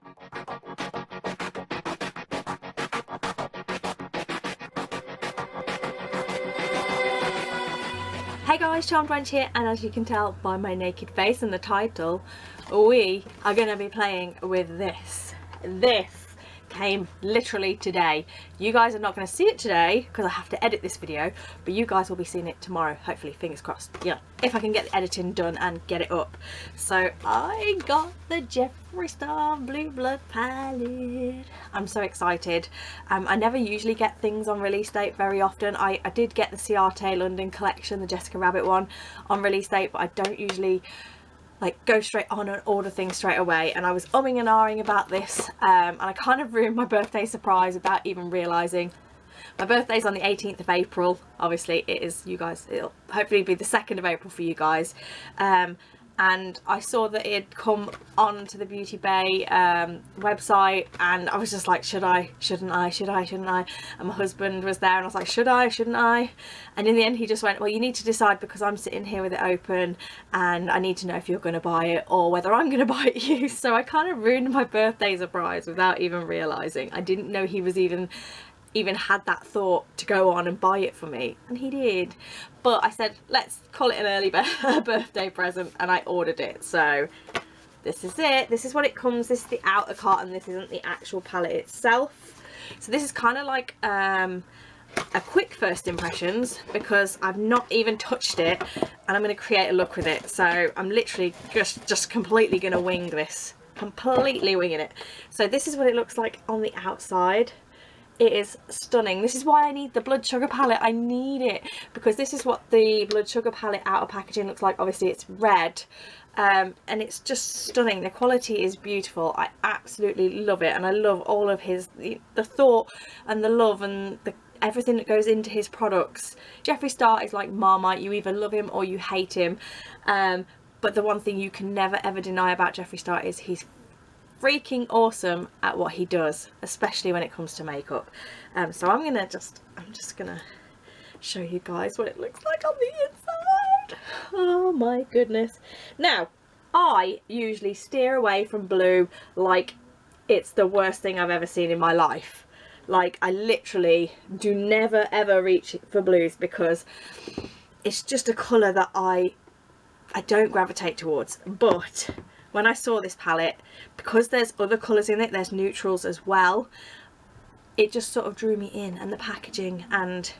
Hey guys, Charmedwench here, and as you can tell by my naked face and the title, we are going to be playing with this. This came literally today. You guys are not going to see it today because I have to edit this video, but you guys will be seeing it tomorrow, hopefully, fingers crossed, you know, if I can get the editing done and get it up. So I got the Jeffree Star Blue Blood palette. I'm so excited. I never usually get things on release date very often. I did get the Ciate London collection, the Jessica Rabbit one, on release date, but I don't usually like go straight on and order things straight away. And I was umming and ahhing about this, and I kind of ruined my birthday surprise without even realising. My birthday's on the 18th of April. Obviously it is, you guys, it'll hopefully be the 2nd of April for you guys. And I saw that it had come onto the Beauty Bay website, and I was just like, should I, shouldn't I, should I, shouldn't I? And my husband was there and I was like, should I, shouldn't I? And in the end he just went, well, you need to decide, because I'm sitting here with it open and I need to know if you're going to buy it or whether I'm going to buy it you. So I kind of ruined my birthday surprise without even realising. I didn't know he was even had that thought to go on and buy it for me, and he did. But I said, let's call it an early birthday present, and I ordered it. So this is it. This is what it comes. This is the outer carton. This isn't the actual palette itself. So this is kind of like a quick first impressions, because I've not even touched it and I'm going to create a look with it. So I'm literally just completely going to wing this, completely winging it. So this is what it looks like on the outside. It is stunning. This is why I need the Blood Sugar palette. I need it because this is what the Blood Sugar palette outer packaging looks like. Obviously it's red, and it's just stunning. The quality is beautiful. I absolutely love it, and I love all of the thought and the love and everything that goes into his products. Jeffree Star is like Marmite. You either love him or you hate him, but the one thing you can never ever deny about Jeffree Star is he's freaking awesome at what he does, especially when it comes to makeup. So I'm just gonna show you guys what it looks like on the inside. Oh my goodness. Now, I usually steer away from blue like it's the worst thing I've ever seen in my life. Like, I literally do never ever reach for blues because it's just a colour that I don't gravitate towards. But when I saw this palette, because there's other colours in it, there's neutrals as well, it just sort of drew me in, and the packaging, and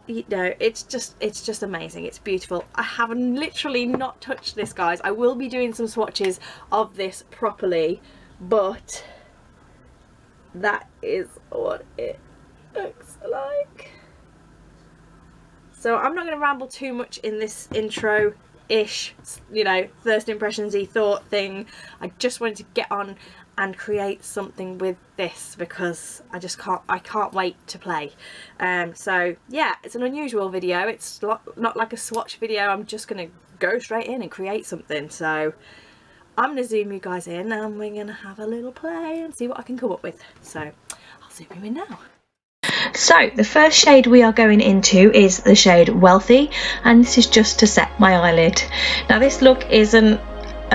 you know, it's just amazing. It's beautiful. I have literally not touched this, guys. I will be doing some swatches of this properly, but that is what it looks like. So I'm not going to ramble too much in this intro ish, you know, first impressions-y thought thing. I just wanted to get on and create something with this because I can't wait to play. So yeah, it's an unusual video. It's not like a swatch video. I'm just gonna go straight in and create something. So I'm gonna zoom you guys in and we're gonna have a little play and see what I can come up with. So I'll zoom you in now. So the first shade we are going into is the shade Wealthy, and this is just to set my eyelid. Now this look isn't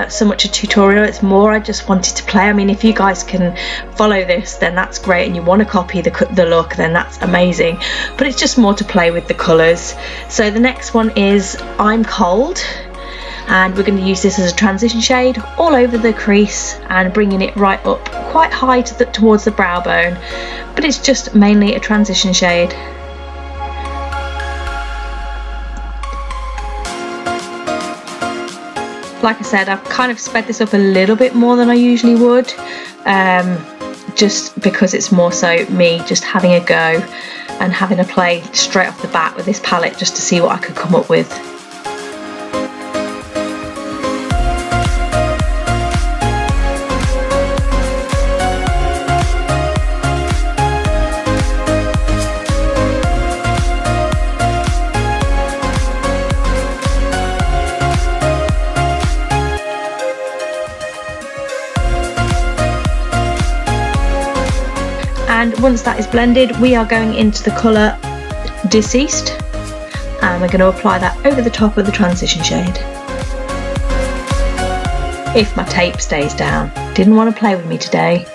so much a tutorial, it's more I just wanted to play. I mean, if you guys can follow this, then that's great, and you want to copy the look, then that's amazing, but it's just more to play with the colours. So the next one is I'm Cold, and we're going to use this as a transition shade all over the crease and bringing it right up quite high towards the brow bone, but it's just mainly a transition shade. Like I said, I've kind of sped this up a little bit more than I usually would, just because it's more so me just having a go and having a play straight off the bat with this palette just to see what I could come up with. And once that is blended, we are going into the colour Deceased, and we're going to apply that over the top of the transition shade, if my tape stays down. didn't want to play with me today.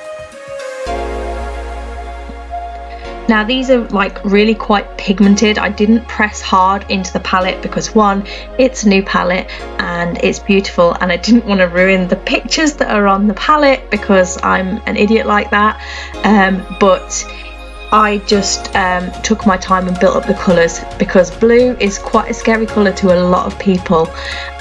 Now these are like really quite pigmented. I didn't press hard into the palette because one, it's a new palette and it's beautiful, and I didn't want to ruin the pictures that are on the palette because I'm an idiot like that. But I just took my time and built up the colours, because blue is quite a scary colour to a lot of people,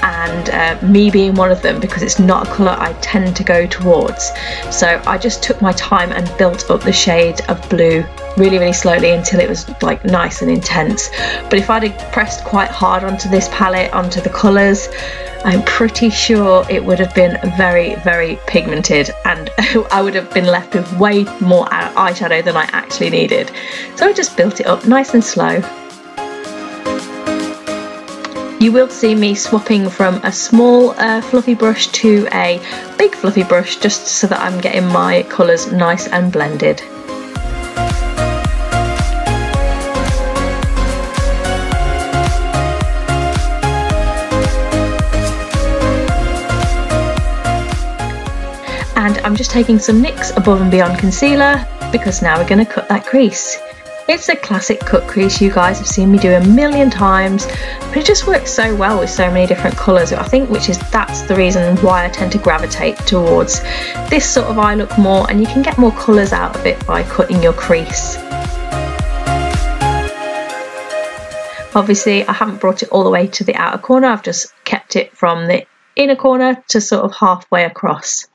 and me being one of them, because it's not a colour I tend to go towards. So I just took my time and built up the shade of blue really slowly until it was like nice and intense. But if I'd have pressed quite hard onto this palette, onto the colours, I'm pretty sure it would have been very pigmented, and I would have been left with way more eyeshadow than I actually needed. So I just built it up nice and slow. You will see me swapping from a small fluffy brush to a big fluffy brush, just so that I'm getting my colours nice and blended. And I'm just taking some NYX Above and Beyond concealer, because now we're going to cut that crease. It's a classic cut crease, you guys have seen me do a million times, but it just works so well with so many different colours, I think, that's the reason why I tend to gravitate towards this sort of eye look more, and you can get more colours out of it by cutting your crease. Obviously I haven't brought it all the way to the outer corner, I've just kept it from the inner corner to sort of halfway across.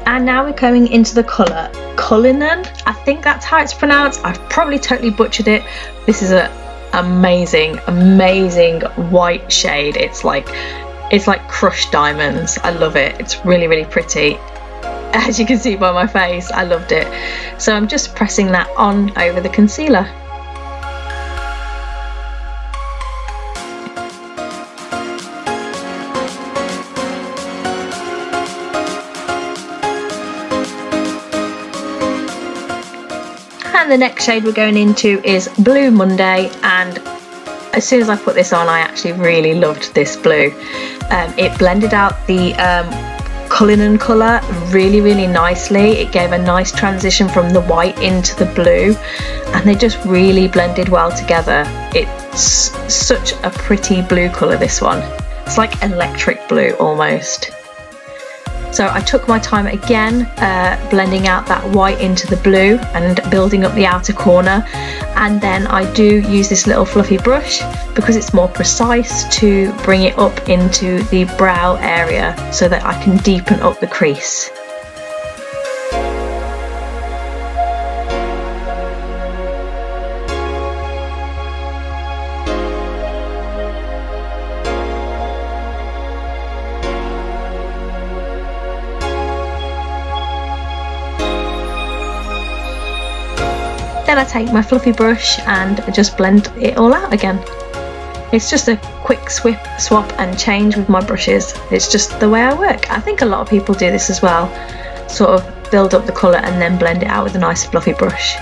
And now we're going into the colour Cullinan, I think that's how it's pronounced. I've probably totally butchered it. This is an amazing white shade. It's like crushed diamonds. I love it. It's really pretty. As you can see by my face, I loved it. So I'm just pressing that on over the concealer. And the next shade we're going into is Blue Monday, and as soon as I put this on, I actually really loved this blue. It blended out the Cullinan colour really nicely. It gave a nice transition from the white into the blue, and they just really blended well together. It's such a pretty blue colour, this one. It's like electric blue almost. So I took my time again, blending out that white into the blue and building up the outer corner, and then I do use this little fluffy brush because it's more precise to bring it up into the brow area so that I can deepen up the crease. Then I take my fluffy brush and just blend it all out again. It's just a quick swap and change with my brushes. It's just the way I work. I think a lot of people do this as well. Sort of build up the colour and then blend it out with a nice fluffy brush.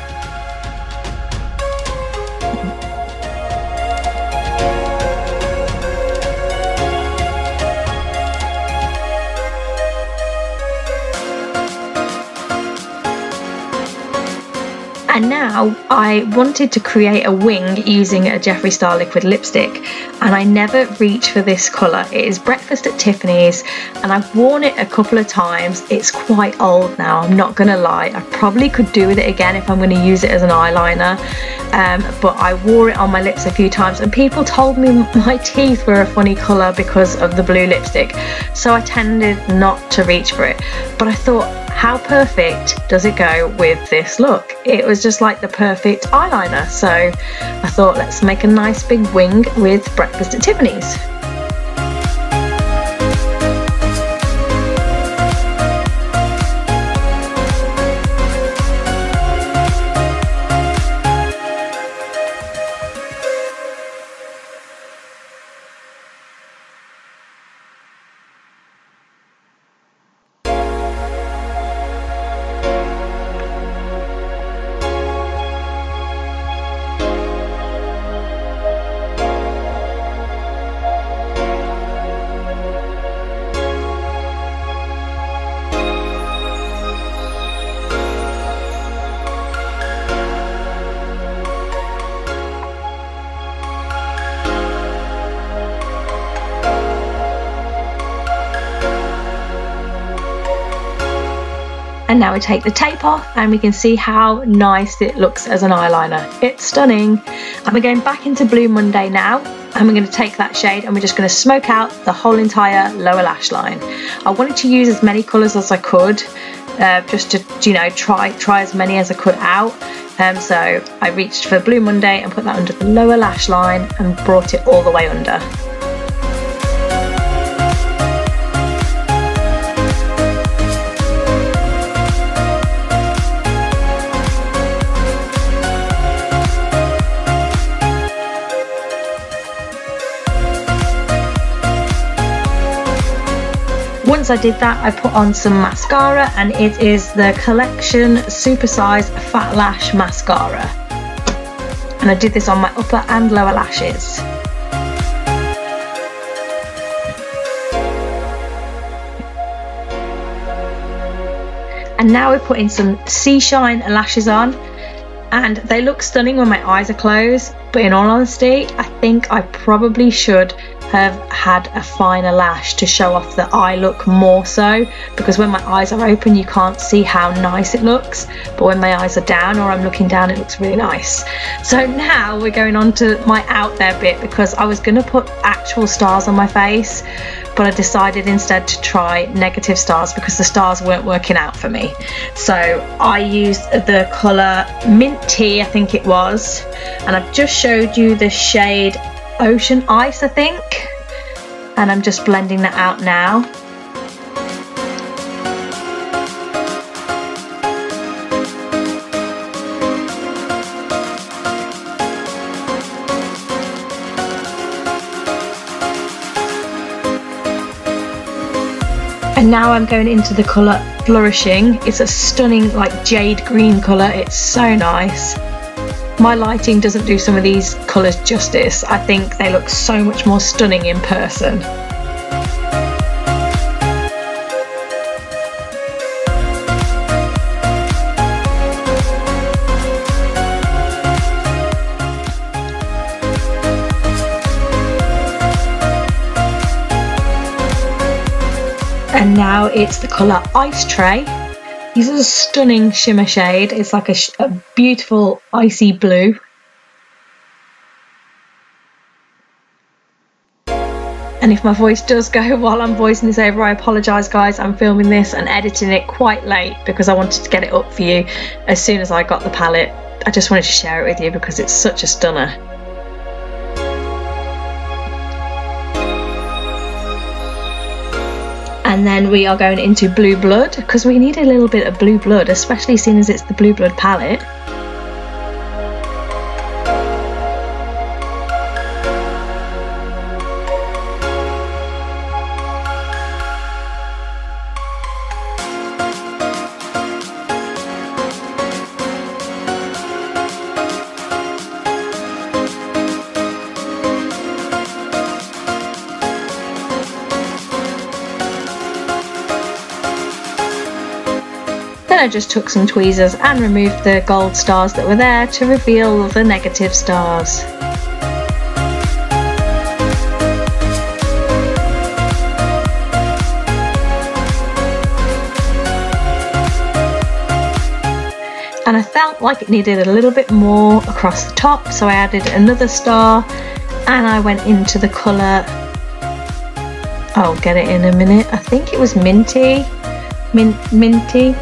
And now I wanted to create a wing using a Jeffree Star liquid lipstick, and I never reach for this colour. It is Breakfast at Tiffany's, and I've worn it a couple of times. It's quite old now, I'm not gonna lie. I probably could do with it again if I'm going to use it as an eyeliner, but I wore it on my lips a few times and people told me my teeth were a funny colour because of the blue lipstick, so I tended not to reach for it. But I thought, how perfect does it go with this look? It was just like the perfect eyeliner, so I thought, let's make a nice big wing with Breakfast at Tiffany's. And now we take the tape off and we can see how nice it looks as an eyeliner. It's stunning. And we're going back into Blue Monday now, and we're going to take that shade and we're just going to smoke out the whole entire lower lash line. I wanted to use as many colours as I could, just to, you know, try as many as I could out. So I reached for Blue Monday and put that under the lower lash line and brought it all the way under. Once I did that, I put on some mascara, and it is the Collection Supersize Fat Lash Mascara. And I did this on my upper and lower lashes. And now we're putting some Sea Shine lashes on, and they look stunning when my eyes are closed, but in all honesty, I think I probably should have had a finer lash to show off the eye look more so, because when my eyes are open you can't see how nice it looks, but when my eyes are down or I'm looking down it looks really nice. So now we're going on to my out there bit, because I was going to put actual stars on my face, but I decided instead to try negative stars because the stars weren't working out for me. So I used the colour Mint Tea, I think it was, and I've just showed you the shade Ocean Ice, I think, and I'm just blending that out now. And now I'm going into the colour Flourishing. It's a stunning like jade green colour, it's so nice. My lighting doesn't do some of these colours justice. I think they look so much more stunning in person. And now it's the colour Ice Tray. This is a stunning shimmer shade. It's like a beautiful icy blue. And if my voice does go while I'm voicing this over, I apologise guys. I'm filming this and editing it quite late because I wanted to get it up for you as soon as I got the palette. I just wanted to share it with you because it's such a stunner. And then we are going into Blue Blood because we need a little bit of blue blood, especially seeing as it's the Blue Blood palette. Then I just took some tweezers and removed the gold stars that were there to reveal the negative stars. And I felt like it needed a little bit more across the top, so I added another star and I went into the colour, I'll get it in a minute, I think it was Minty? Minty?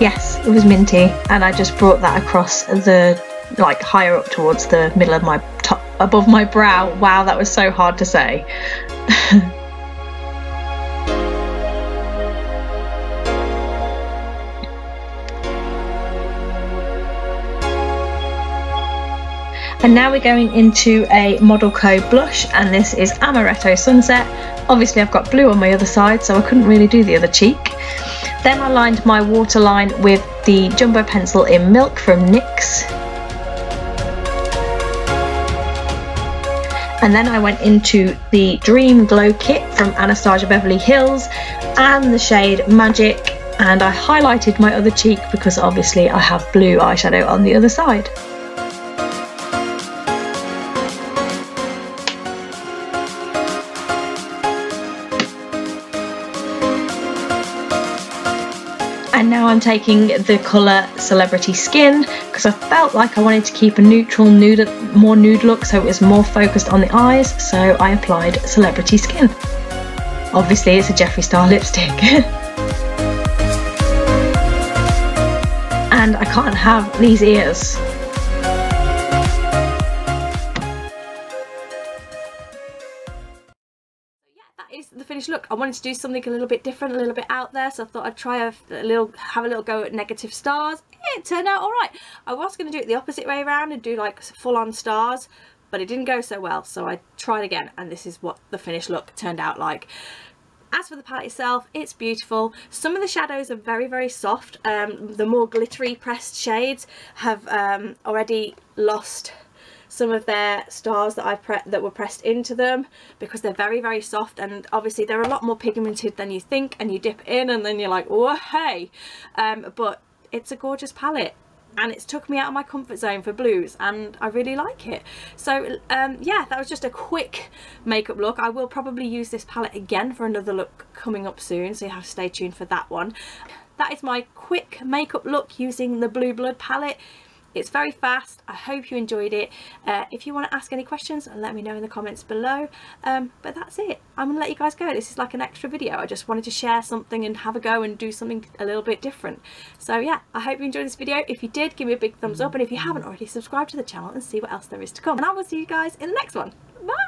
Yes, it was Minty, and I just brought that across the, like, higher up towards the middle of my top, above my brow. Wow, that was so hard to say. And now we're going into a Model Co blush, and this is Amaretto Sunset. Obviously I've got blue on my other side, so I couldn't really do the other cheek. Then I lined my waterline with the Jumbo Pencil in Milk from NYX. And then I went into the Dream Glow Kit from Anastasia Beverly Hills and the shade Magic, and I highlighted my other cheek because obviously I have blue eyeshadow on the other side. And now I'm taking the colour Celebrity Skin because I felt like I wanted to keep a neutral, more nude look, so it was more focused on the eyes, so I applied Celebrity Skin. Obviously it's a Jeffree Star lipstick. And I can't have these ears. Is the finished look. I wanted to do something a little bit different, a little bit out there, so I thought I'd try have a little go at negative stars. It turned out alright. I was going to do it the opposite way around and do like full-on stars, but it didn't go so well, so I tried again, and this is what the finished look turned out like. As for the palette itself, it's beautiful. Some of the shadows are very, very soft. The more glittery pressed shades have already lost some of their stars that were pressed into them because they're very, very soft, and obviously they're a lot more pigmented than you think, and you dip in and then you're like, oh hey, but it's a gorgeous palette, and it's took me out of my comfort zone for blues, and I really like it. So yeah, that was just a quick makeup look. I will probably use this palette again for another look coming up soon, so you have to stay tuned for that one. That is my quick makeup look using the Blue Blood palette. It's very fast. I hope you enjoyed it. If you want to ask any questions, let me know in the comments below. But that's it. I'm gonna let you guys go. This is like an extra video. I just wanted to share something and have a go and do something a little bit different. So yeah, I hope you enjoyed this video. If you did, give me a big thumbs up, and if you haven't already, subscribe to the channel and see what else there is to come. And I will see you guys in the next one. Bye.